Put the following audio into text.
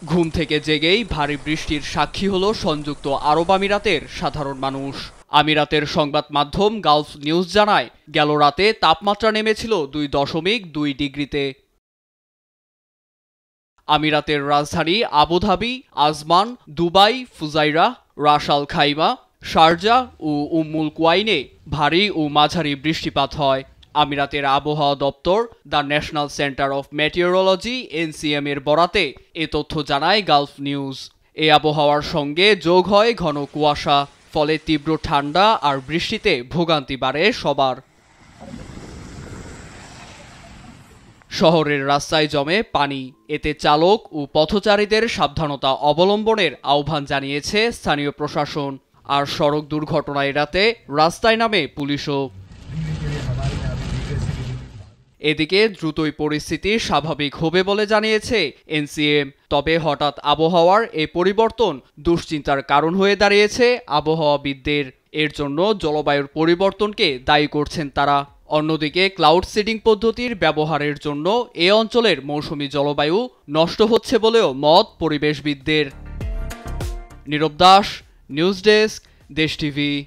ঘুম থেকে জেগেই ভারী বৃষ্টির সাক্ষী হলো সংযুক্ত আরব আমিরাতের সাধারণ মানুষ। আমিরাতের সংবাদ মাধ্যম গালফ নিউজ জানায়, গেল রাতে তাপমাত্রা নেমেছিল 2.2 ডিগ্রিতে। আমিরাতের রাজধানী আবুধাবি, আজমান, দুবাই, ফুজাইরা, রাস আল খাইমা, শারজাহ ও উম্মুল কুয়াইনে ভারী ও মাঝারি বৃষ্টিপাত হয়। আমিরাতের আবহাওয়া দপ্তর the national centre of meteorology (NCM) এর বরাতে এ তথ্য জানায় গালফ নিউজ। এই আবহাওয়ার সঙ্গে যোগ হয় ঘন কুয়াশা, ফলে তীব্র ঠান্ডা আর বৃষ্টিতে ভোগান্তি বাড়ে সবার। শহরের রাস্তায় জমে পানি, এতে চালক ও পথচারীদের সাবধানতা অবলম্বনের আহ্বান জানিয়েছে স্থানীয় প্রশাসন। আর সড়ক দুর্ঘটনা এড়াতে রাস্তায় নামে পুলিশও। এদিকে দ্রুতই পরিস্থিতি স্বাভাবিক হবে বলে জানিয়েছে NCM। তবে হঠাৎ আবহাওয়ার এই পরিবর্তন দুশ্চিন্তার কারণ হয়ে দাঁড়িয়েছে আবহাওয়াবিদদের। এর জন্য জলবায়ুর পরিবর্তনকে দায়ী করছেন তারা। অন্যদিকে ক্লাউড সিডিং পদ্ধতির ব্যবহারের জন্য এ অঞ্চলের মৌসুমী জলবায়ু নষ্ট হচ্ছে বলেও মত পরিবেশবিদদের। নীরব দাস, নিউজ ডেস্ক, দেশ টিভি।